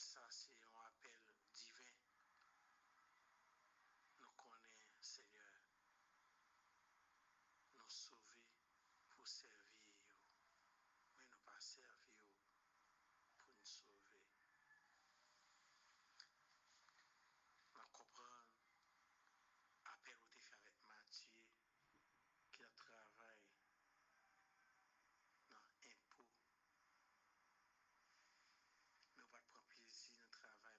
ça c'est un appel divin. Nous connaissons, Seigneur, nous sauver pour servir, mais nous pas servir pour nous sauver. Nous comprenons l'appel que tu fait avec Mathieu, qui a travaillé dans l'impôt. Mais on va prendre plaisir dans le travail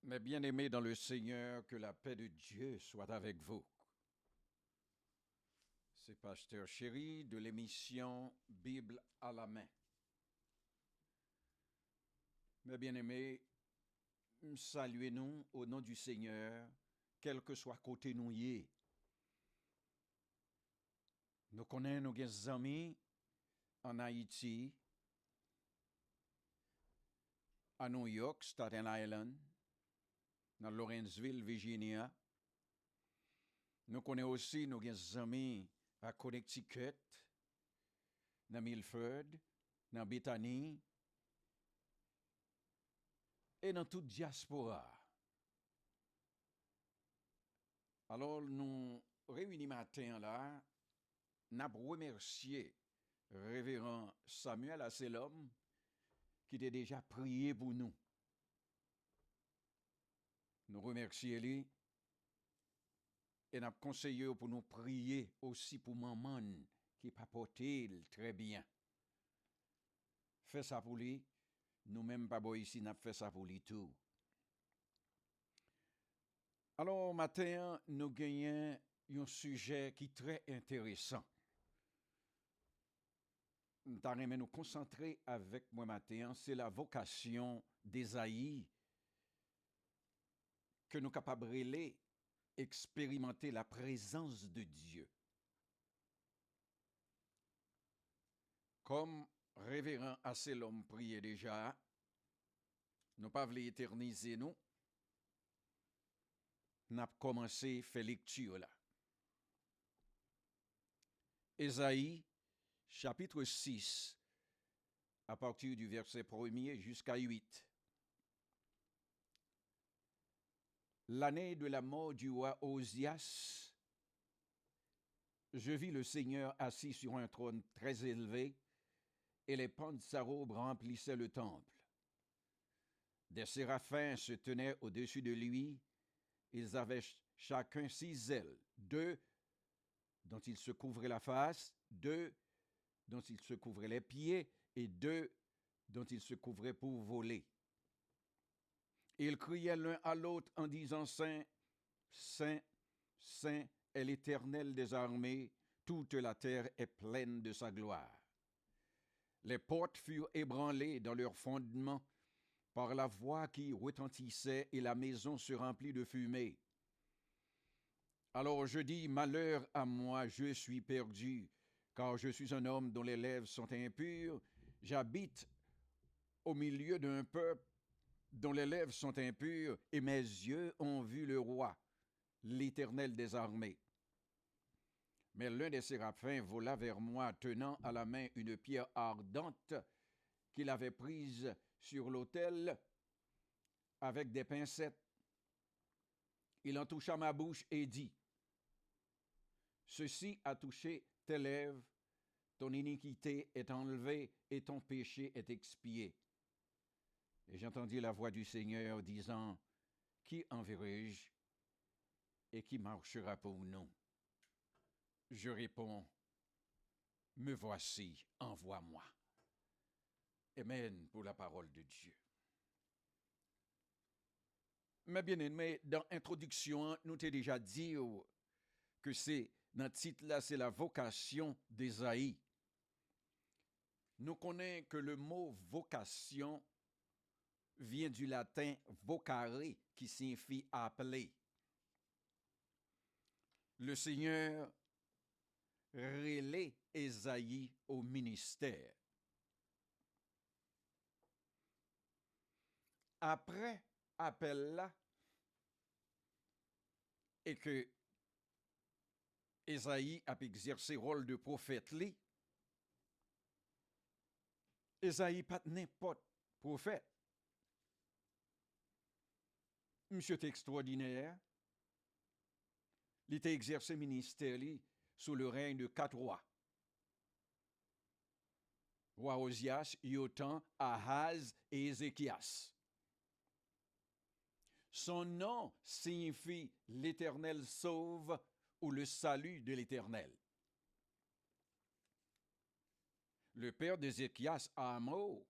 Mes bien-aimés dans le Seigneur, que la paix de Dieu soit avec vous. C'est Pasteur Chéri de l'émission Bible à la main. Mes bien-aimés, saluez-nous au nom du Seigneur, quel que soit côté nous y est. Nous connaissons nos amis en Haïti, à New York, Staten Island, dans Lawrenceville, Virginia. Nous connaissons aussi nos amis à Connecticut, dans Milford, dans Bethany, et dans toute diaspora. Alors, nous réunis matin là, nous remercié Révérend Samuel Asselom qui était déjà prié pour nous. Nous remercions lui et nous conseillé pour nous prier aussi pour maman qui pas porté très bien. Fait ça pour lui, nous-mêmes pas ici, nous fait ça pour lui tout. Alors, matin, nous gagnons un sujet qui est très intéressant. Nous allons nous concentrer avec moi matin, c'est la vocation d'Ésaïe que nous sommes capables d'expérimenter la présence de Dieu. Comme révérend Asselom priait déjà, nous pas voulu éterniser nous. Nous avons commencé à faire lecture là. Ésaïe, chapitre 6, à partir du verset 1er jusqu'à 8. L'année de la mort du roi Osias, je vis le Seigneur assis sur un trône très élevé, et les pans de sa robe remplissaient le temple. Des séraphins se tenaient au-dessus de lui. Ils avaient chacun 6 ailes, 2 dont ils se couvraient la face, 2 dont ils se couvraient les pieds, et 2 dont ils se couvraient pour voler. Ils criaient l'un à l'autre en disant « Saint, Saint, Saint est l'Éternel des armées, toute la terre est pleine de sa gloire. » Les portes furent ébranlées dans leurs fondements par la voix qui retentissait et la maison se remplit de fumée. Alors je dis, malheur à moi, je suis perdu, car je suis un homme dont les lèvres sont impures. J'habite au milieu d'un peuple dont les lèvres sont impures, et mes yeux ont vu le roi, l'Éternel des armées. Mais l'un des séraphins vola vers moi, tenant à la main une pierre ardente qu'il avait prise sur l'autel avec des pincettes. Il en toucha ma bouche et dit, « Ceci a touché tes lèvres, ton iniquité est enlevée et ton péché est expié. » Et j'entendis la voix du Seigneur disant, « Qui enverrai-je et qui marchera pour nous? » Je réponds, « Me voici, envoie-moi. » Amen pour la parole de Dieu. Mes bien-aimés, dans l'introduction, nous t'ai déjà dit que c'est, dans le titre là, c'est la vocation d'Ésaïe. Nous connaissons que le mot vocation vient du latin vocare, qui signifie appeler. Le Seigneur relève Ésaïe au ministère. Après appel là, et que Ésaïe a exercé le rôle de prophète, Ésaïe pas n'importe prophète. Monsieur est extraordinaire. Il était exercé ministère sous le règne de 4 rois. Roi Osias, Yotam, Ahaz et Ézéchias. Son nom signifie l'Éternel sauve ou le salut de l'Éternel. Le père d'Ézéchias, Amo,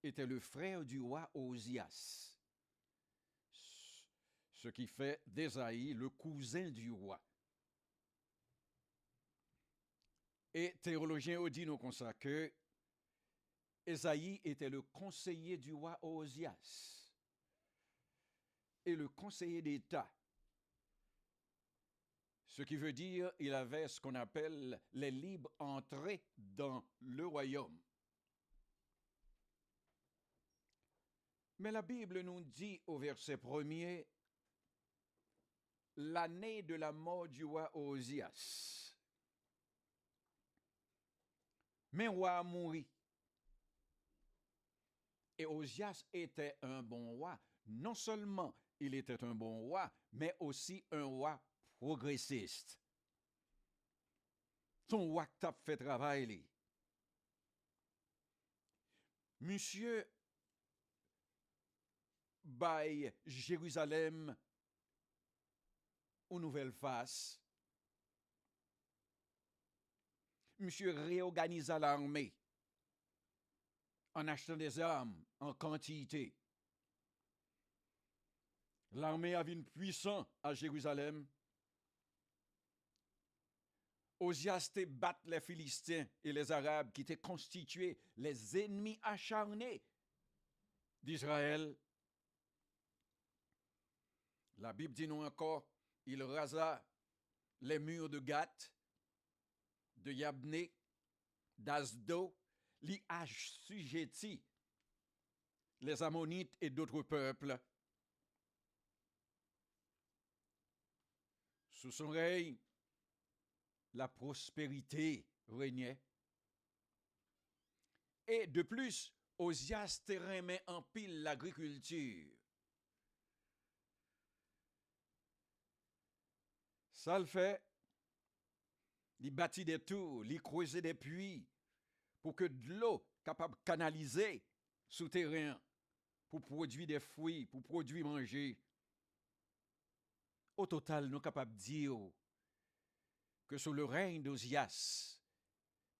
était le frère du roi Osias. ce qui fait d'Ésaïe le cousin du roi. Et théologiens ont dit nous comme ça que Ésaïe était le conseiller du roi Osias et le conseiller d'État. Ce qui veut dire qu'il avait ce qu'on appelle les libres entrées dans le royaume. Mais la Bible nous dit au verset 1er, l'année de la mort du roi Osias. Mais le roi a mouru. Et Osias était un bon roi. Non seulement il était un bon roi, mais aussi un roi progressiste. Son roi qui a fait travail. Monsieur bail Jérusalem une nouvelle face. Monsieur réorganisa l'armée en achetant des armes en quantité. L'armée avait une puissance à Jérusalem. Osias te bat les Philistins et les Arabes qui étaient constitués les ennemis acharnés d'Israël. La Bible dit nous encore, il rasa les murs de Gath, de Yabné, d'Asdo, li assujettit les Ammonites et d'autres peuples. Sous son règne, la prospérité régnait. Et de plus, Osias te remet en pile l'agriculture. Ça le fait. Il bâtit des tours, il creusait des puits pour que de l'eau capable de canaliser souterrain pour produire des fruits, pour produire manger. Au total, nous sommes capables de dire que sous le règne d'Osias,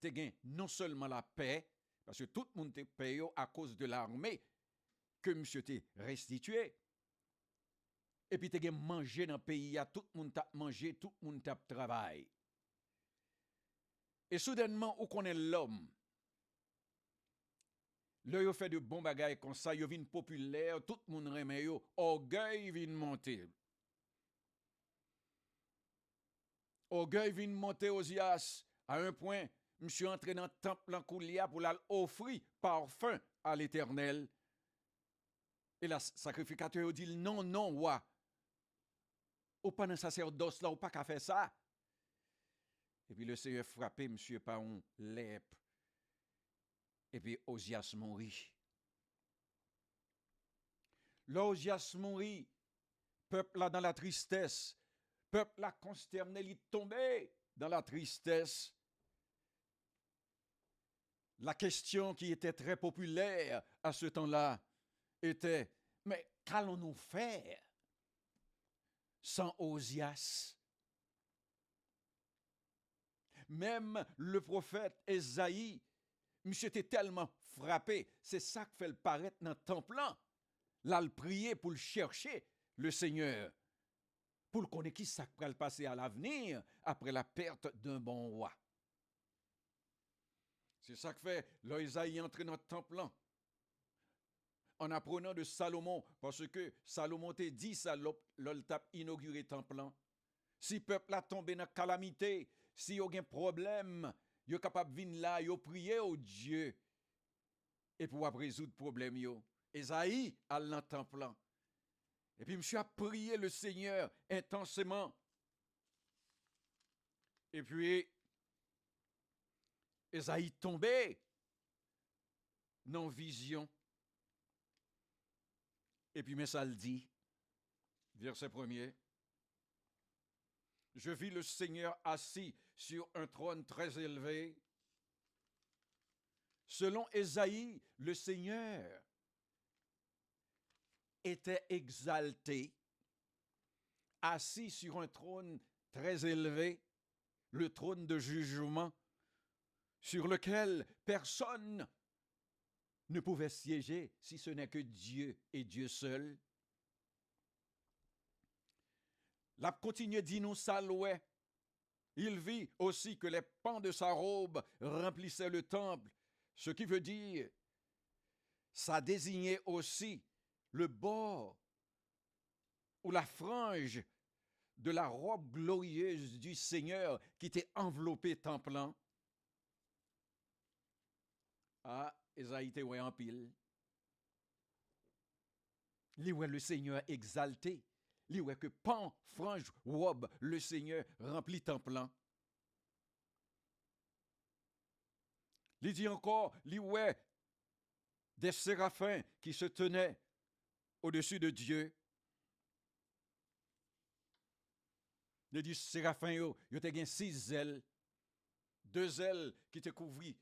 tu as non seulement la paix, parce que tout le monde te paye à cause de l'armée que monsieur t'a restitué, et puis tu as mangé dans le pays, tout le monde t'a mangé, tout le monde t'a travaillé. Et soudainement, où connaît l'homme? Là, il fait de bons bagailles comme ça, il vient populaire, tout le monde remet, orgueil vient monter. Orgueil vient monter Osias à un point, monsieur entré dans le temple en Koulia pour l'offrir parfum à l'Éternel. Et le sacrificateur dit non, non, roi. Ou pas dans sacerdoce là, ou pas qu'à faire ça. Et puis le Seigneur frappé monsieur par un lèpre. Et puis Osias mourit. Là, Osias mourit. Peuple là dans la tristesse. Peuple là consterné, il est tombé dans la tristesse. La question qui était très populaire à ce temps-là était, mais qu'allons-nous faire sans Osias? Même le prophète Ésaïe, monsieur était tellement frappé, c'est ça qui fait le paraître dans le temple là. Là, le prier pour le chercher, le Seigneur, pour le connaître qui ça va le passer à l'avenir après la perte d'un bon roi. C'est ça que fait l'Ésaïe entrer dans le temple là. En apprenant de Salomon, parce que Salomon t'a dit ça, l'ol t'a inauguré le temple là. Si le peuple a tombé dans la calamité, si il y a un problème, il est capable de venir là, il prier au Dieu et pouvoir résoudre le problème. Ésaïe a dans le temple là. Et puis, monsieur a prié le Seigneur intensément. Et puis, Ésaïe tombé dans vision. Et puis, mais ça le dit, verset 1er. Je vis le Seigneur assis sur un trône très élevé. Selon Ésaïe, le Seigneur était exalté, assis sur un trône très élevé, le trône de jugement, sur lequel personne ne pouvait siéger si ce n'est que Dieu et Dieu seul. l'a continué dit nous ça louait. Il vit aussi que les pans de sa robe remplissaient le temple, ce qui veut dire, ça désignait aussi le bord ou la frange de la robe glorieuse du Seigneur qui était enveloppée templant. Ah, Esaïe te ouais en pile. Li ouais le Seigneur exalté. Li ouais que pan, frange, robe, le Seigneur rempli templant. Li dit encore, li ouais des séraphins qui se tenaient au-dessus de Dieu. Il dit séraphins yo te gen 6 ailes. 2 ailes qui te couvri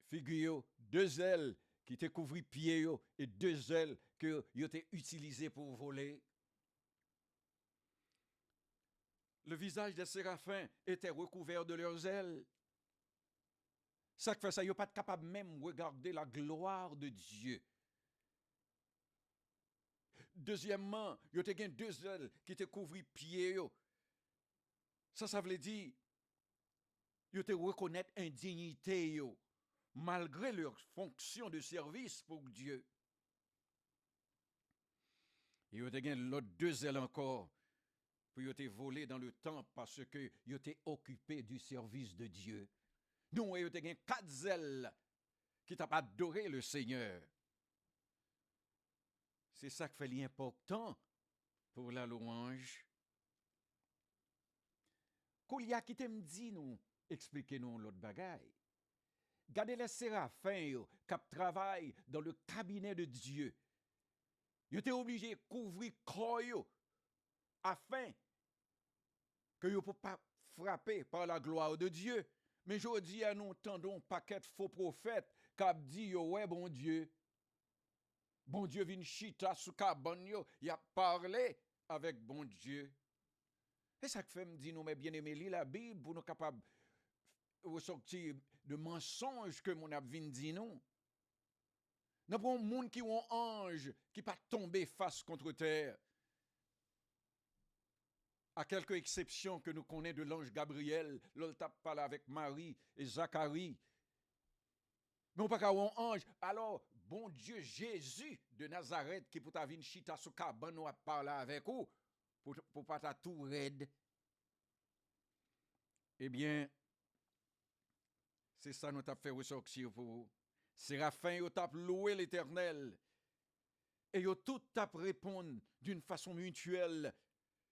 figure, 2 ailes qui te couvri pied yo, et 2 ailes que yo te utilisé pour voler. Le visage des séraphins était recouvert de leurs ailes. Ça fait ça, yo pas capable même regarder la gloire de Dieu. Deuxièmement, yo te gen 2 ailes qui te couvri pied yo. Ça veut dire yo te reconnaître indignité yo, malgré leur fonction de service pour Dieu. Et yo te gen l'autre 2 ailes encore pour yo te voler dans le temple parce que yo te occupé du service de Dieu. Nous yo te gen 4 ailes qui t'a adoré le Seigneur. C'est ça qui fait l'important pour la louange. Koulia qui te m'dit nous, expliquez-nous l'autre bagaille. Gardez les séraphins yo, qui travaillent dans le cabinet de Dieu. Yo te obligé de couvrir corps yo afin que yo ne pas frapper par la gloire de Dieu. Mais je dis à nous entendons un paquet de faux prophètes qui dit yo ouais bon Dieu vient chita sous cabane yo, il a parlé avec bon Dieu. Et ça fait me dit nous mais bien aimé lire la Bible pour nous capable ressortir de mensonges que mon a vinn dit nous. Nous prenons monde qui ont ange qui pas tomber face contre terre. À quelques exceptions que nous connaissons de l'ange Gabriel, l'autre t'a parlé avec Marie et Zacharie. Mais on pas qu'à un ange. Alors, bon Dieu Jésus de Nazareth qui pour ta vinn chita sous cabane nous a parlé avec vous pour pas ta tout raide. Eh bien, c'est ça nous t'a fait ressortir pour vous. Séraphin yo t'a loué l'Éternel. Et yo tout t'a répondre d'une façon mutuelle.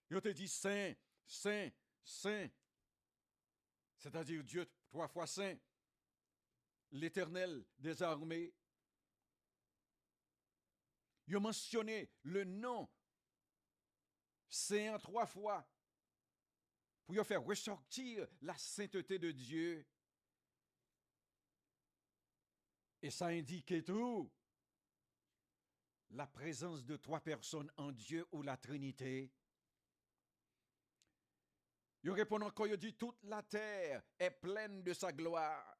Yo te dit saint, saint, saint. C'est-à-dire Dieu 3 fois saint. L'Éternel des armées. Yo mentionné le nom saint 3 fois pour yo faire ressortir la sainteté de Dieu. Et ça indique tout. La présence de 3 personnes en Dieu ou la Trinité. Il répond encore, il dit, toute la terre est pleine de sa gloire.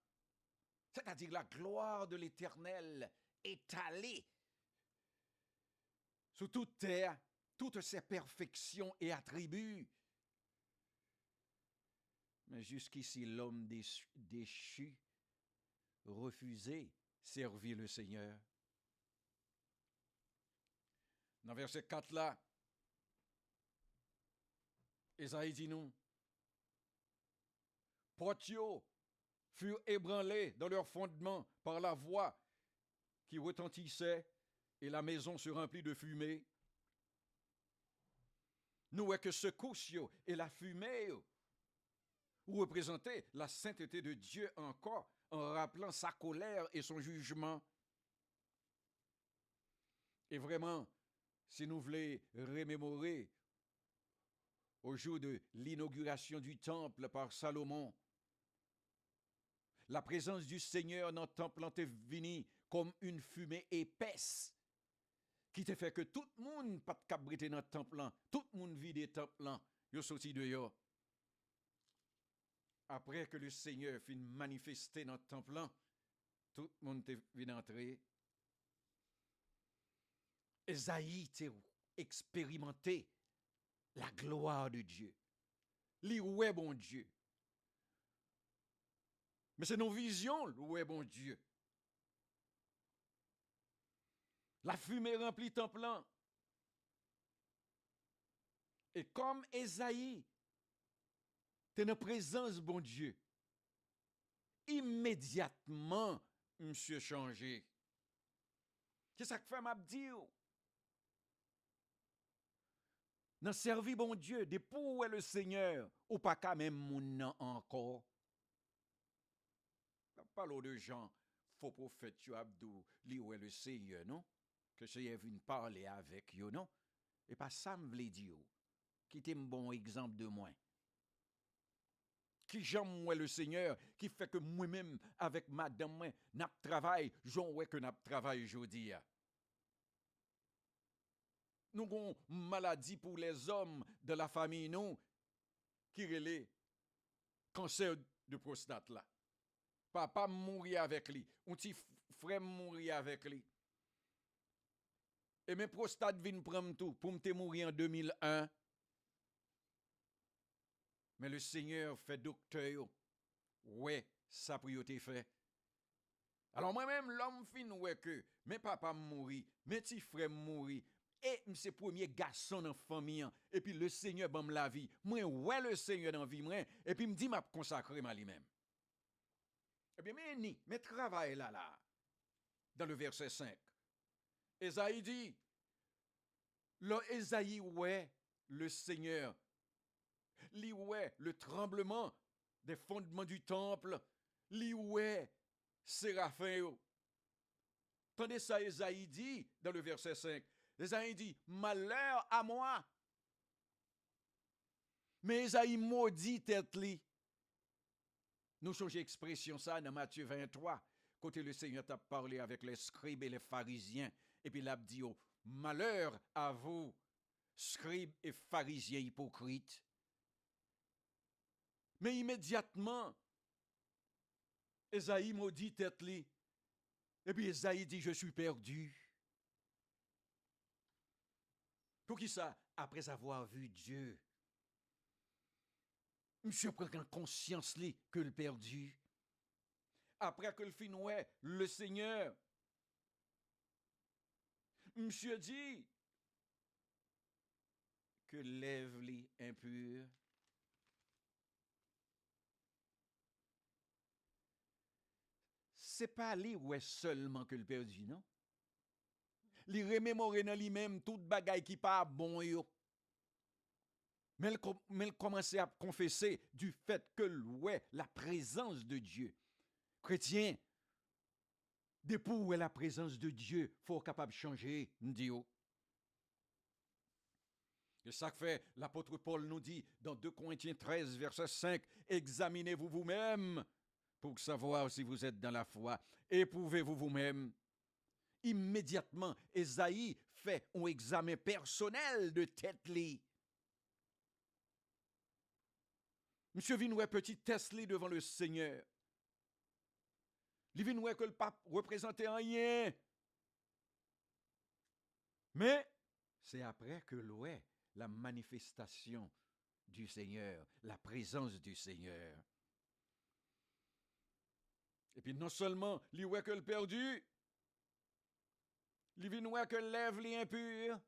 C'est-à-dire la gloire de l'Éternel étalée sur toute terre, toutes ses perfections et attributs. Mais jusqu'ici, l'homme déchu refusait servir le Seigneur. Dans verset 4 là, Esaïe dit nous, Portio furent ébranlés dans leur fondement par la voix qui retentissait et la maison se remplit de fumée. Nous voyons que secousse et la fumée représentaient la sainteté de Dieu encore en rappelant sa colère et son jugement. Et vraiment, si nous voulons remémorer au jour de l'inauguration du temple par Salomon, la présence du Seigneur dans le temple était venue comme une fumée épaisse qui te fait que tout le monde pas de cabrité dans le temple, tout le monde vide le temple, il est sorti dehors. Après que le Seigneur finit manifester dans le temple, tout le monde est venu entrer. Esaïe t'a expérimenté la gloire de Dieu. Li ouais bon Dieu. Mais c'est nos visions, ouais bon Dieu. La fumée remplit temple. Et comme Esaïe, t'es dans présence, bon Dieu, immédiatement, monsieur changé. Qu'est-ce que ça fait m'a dire? Dans servi bon Dieu, des pour le Seigneur, ou pas qu'à même moun nan encore. Parlons de gens, faux prophète tu abdou, li ou le Seigneur, non? Que Seigneur vient parler avec yo, non? Et pas ça me vle dire. Qui t'est un bon exemple de moi. Qui j'aime moi le Seigneur, qui fait que moi-même, avec madame moi, n'a travail, j'en ouais que n'a travail aujourd'hui. Nous avons une maladie pour les hommes de la famille, nous, qui relève cancer de prostate là. Papa mourir avec lui, un petit frère mourir avec lui. Et mes prostates viennent prendre tout pour me mourir en 2001. Mais le Seigneur fait docteur. Ouais, ça priorité fait. Alors moi-même, l'homme fin ouais que mes papas mourir, mes petits frères mourir. Et c'est premier garçon dans la famille. Et puis le Seigneur bam la vie. Moi, ouais le Seigneur dans la vie. Et puis me dit m'a consacré ma lui-même. Eh bien, mais travail là. Dans le verset 5. Esaïe dit, Esaïe ouais le Seigneur. Li ouais le tremblement des fondements du temple. Li ouais Séraphin. Tandis ça, Esaïe dit dans le verset 5. Esaïe dit, malheur à moi. Mais Esaïe maudit tête li. Nous changeons expression ça dans Matthieu 23. Côté le Seigneur t'a parlé avec les scribes et les pharisiens. Et puis il a dit, oh, malheur à vous, scribes et pharisiens hypocrites. Mais immédiatement, Esaïe maudit tête li. Et puis Esaïe dit, je suis perdu. Pour qui ça? Après avoir vu Dieu. Monsieur prend conscience li que le perdu. Après que le finouet, le Seigneur. Monsieur dit que lève li impur. C'est pas li ouais seulement que le perdu, non? Li remémore dans lui-même toute bagaille qui pas bon yo. Mais il commençait à confesser du fait que ouais la présence de Dieu. Chrétien, depuis où est la présence de Dieu, faut capable de changer, nous. Et ça fait l'apôtre Paul nous dit dans 2 Corinthiens 13 verset 5, examinez-vous vous-même pour savoir si vous êtes dans la foi. Éprouvez-vous vous-même. Immédiatement, Esaïe fait un examen personnel de tête li. Monsieur Vinoué, petit test devant le Seigneur. Il vient que le pape représentait rien. Mais c'est après que l'ouest la manifestation du Seigneur, la présence du Seigneur. Et puis non seulement il voit que le perdu, il vient que lève les impurs.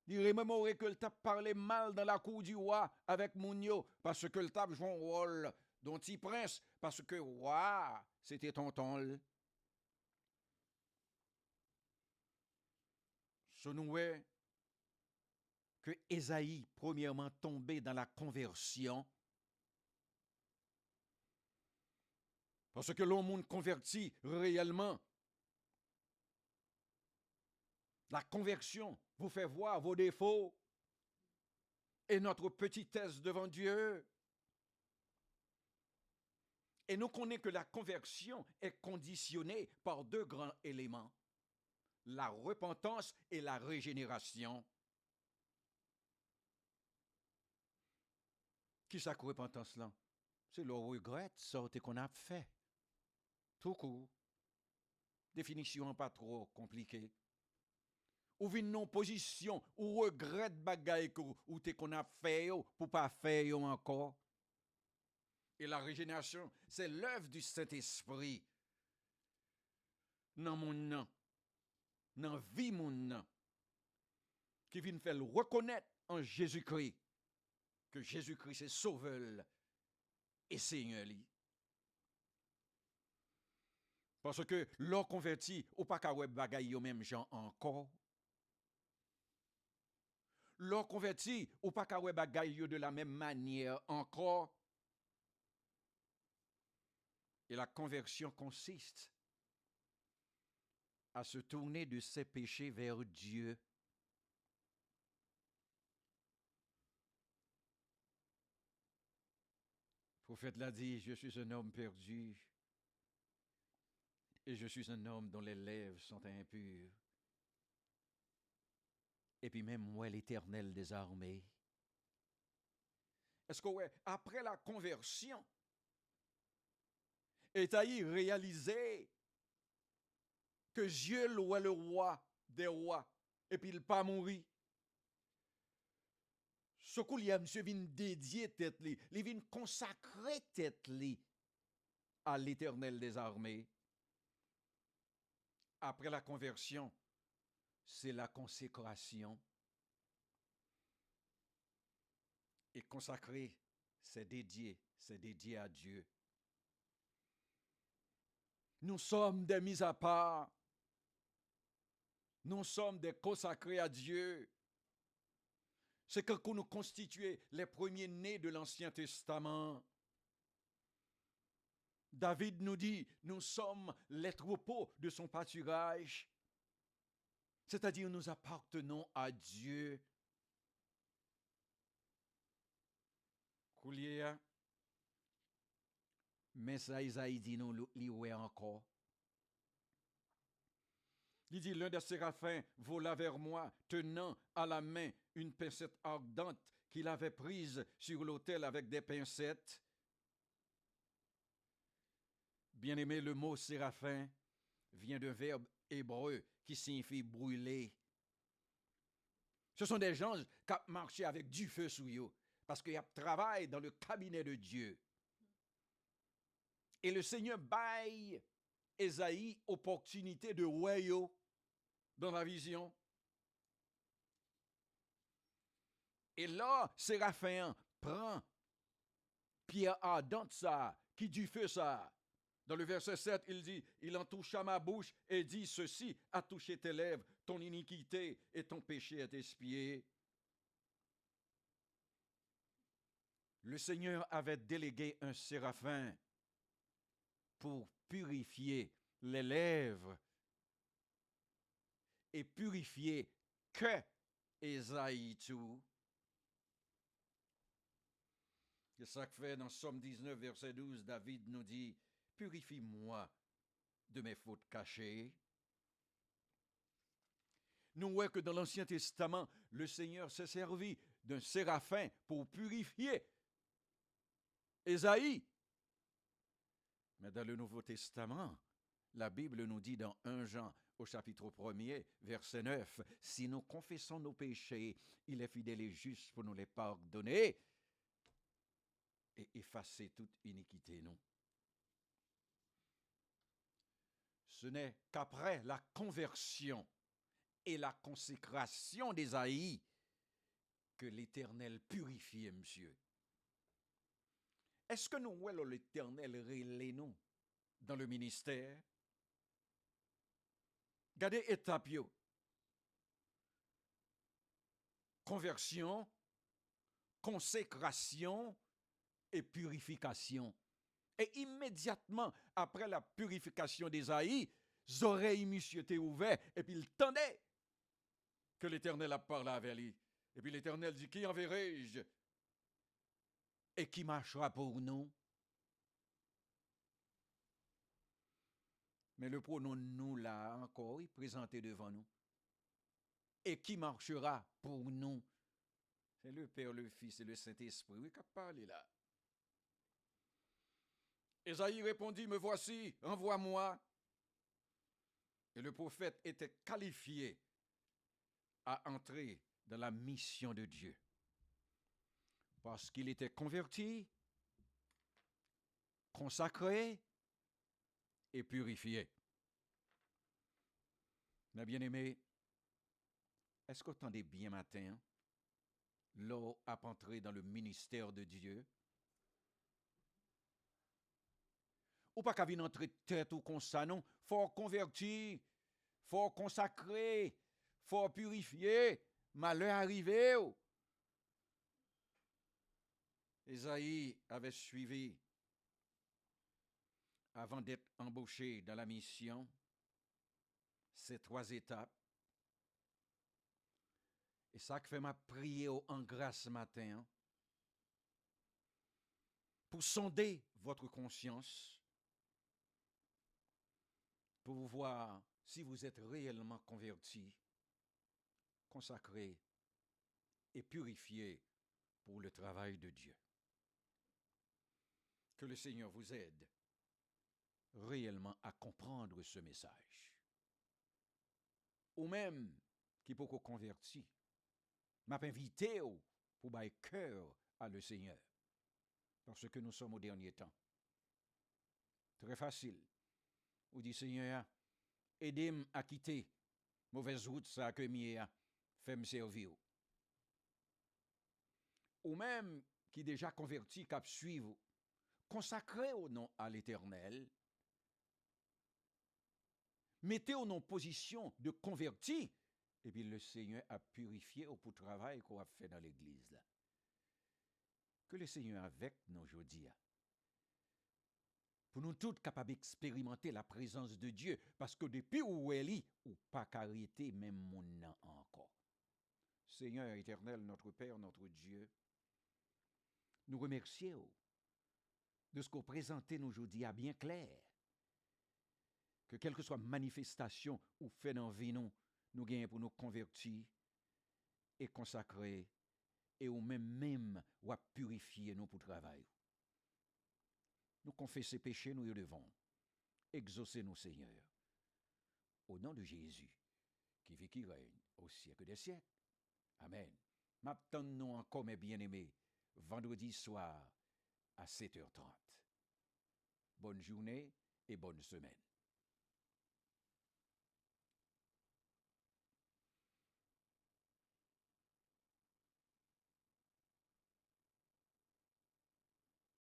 Il remémore que le tape parlait mal dans la cour du roi avec Mounio, parce que le tape joue un rôle dont il prince, parce que roi, c'était tonton. Ce noué que Esaïe, premièrement, tombé dans la conversion. Parce que l'on monde converti réellement. La conversion vous fait voir vos défauts et notre petitesse devant Dieu. Et nous connaissons que la conversion est conditionnée par 2 grands éléments. La repentance et la régénération. Qui ça que repentance là? C'est le regret, sorte qu'on a fait. Tout court. Définition pas trop compliquée. ou vin non position, ou regrette bagay ou te qu'on a fait yo, pour pas faire yo encore. Et la régénération, c'est l'œuvre du Saint-Esprit. Dans mon nom, dans vie mon nom, qui vient faire reconnaître en Jésus-Christ que Jésus-Christ est sauveur et Seigneur. Parce que l'on converti, ou pas qu'à web bagay yo même gens encore. L'on converti, ou pas qu'à web bagay yo de la même manière encore. Et la conversion consiste à se tourner de ses péchés vers Dieu. Le prophète l'a dit, je suis un homme perdu et je suis un homme dont les lèvres sont impures. Et puis même moi, l'Éternel des armées. Est-ce que ouais, après la conversion, Ésaïe réalisé que Dieu est le roi des rois et puis il pas mourir. Ce qu'il y a, monsieur, vient dédier tête li, il vient consacrer tête li à l'Éternel des armées. Après la conversion, c'est la consécration. Et consacré, c'est dédié à Dieu. Nous sommes des mis à part. Nous sommes des consacrés à Dieu. C'est que nous constituons les premiers-nés de l'Ancien Testament. David nous dit, nous sommes les troupeaux de son pâturage. C'est-à-dire, nous appartenons à Dieu. Koulier, mais ça, Isaïe dit nous, l'y encore. Il dit, l'un des séraphins vola vers moi, tenant à la main une pincette ardente qu'il avait prise sur l'autel avec des pincettes. Bien-aimé, le mot séraphin vient d'un verbe hébreu qui signifie brûler. Ce sont des gens qui ont marché avec du feu sous eux, parce qu'ils travaillent dans le cabinet de Dieu. Et le Seigneur baille Ésaïe opportunité de royaume dans la vision. Et là, Séraphin prend pierre ardente ça, qui du feu ça. Dans le verset 7, il dit, il en toucha ma bouche et dit, ceci a touché tes lèvres, ton iniquité et ton péché est expié. Le Seigneur avait délégué un séraphin pour purifier les lèvres et purifier que Ésaïe tout. C'est ça que fait dans Somme 19, verset 12, David nous dit, purifie-moi de mes fautes cachées. Nous voyons que dans l'Ancien Testament, le Seigneur s'est servi d'un séraphin pour purifier Ésaïe. Mais dans le Nouveau Testament, la Bible nous dit dans 1 Jean au chapitre 1er, verset 9, si nous confessons nos péchés, il est fidèle et juste pour nous les pardonner et effacer toute iniquité, non. Ce n'est qu'après la conversion et la consécration d'Ésaïe que l'Éternel purifie, monsieur. Est-ce que nous voyons l'Éternel relais nous dans le ministère? Regardez étape yo. Conversion, consécration et purification. Et immédiatement après la purification d'Ésaïe, les oreilles monsieur étaient ouvertes et puis il tendait que l'Éternel a parlé avec lui. Et puis l'Éternel dit, qui enverrai-je? Et qui marchera pour nous? Mais le pronom nous là encore, il présenté devant nous. Et qui marchera pour nous? C'est le Père, le Fils et le Saint-Esprit. Oui, qu'a parlé là. Ésaïe répondit, me voici, envoie-moi. Et le prophète était qualifié à entrer dans la mission de Dieu. Parce qu'il était converti, consacré et purifié. Mes bien-aimés, est-ce que vous entendez bien matin, l'eau a entré dans le ministère de Dieu? Ou pas qu'à venir entrer tête ou comme ça, non? Faut convertir, faut consacrer, faut purifier. Malheur arrivé. Esaïe avait suivi, avant d'être embauché dans la mission, ces 3 étapes. Et ça que fait ma prière en grâce ce matin, pour sonder votre conscience, pour voir si vous êtes réellement converti, consacré et purifié pour le travail de Dieu. Que le Seigneur vous aide réellement à comprendre ce message. Ou même qui peut qu'on converti, m'a invité pour bailler cœur à le Seigneur. Parce que nous sommes au dernier temps. Très facile. Ou dit Seigneur, aidez-moi à quitter mauvaise route ça que m'y fait me servir. Ou même qui déjà converti, cap suivre, consacré au nom à l'Éternel, mettez au nom position de converti, et puis le Seigneur a purifié au pour travail qu'on a fait dans l'église là. Que le Seigneur avec nous aujourd'hui, pour nous tous capables d'expérimenter la présence de Dieu, parce que depuis où elle est, ou pas qu'arrêter même mon nom encore. Seigneur éternel, notre Père, notre Dieu, nous remercions de ce qu'on présentait nous aujourd'hui à bien clair. Que quelle que soit manifestation ou fait dans vie nous gagnons pour nous convertir et consacrer et ou même ou à purifier nous pour travail. Nous confesser péchés, nous y devons. Exaucez nous, Seigneur. Au nom de Jésus, qui vit, qui règne au siècle des siècles. Amen. M'attendons encore, mes bien-aimés, vendredi soir à 7h30. Bonne journée et bonne semaine.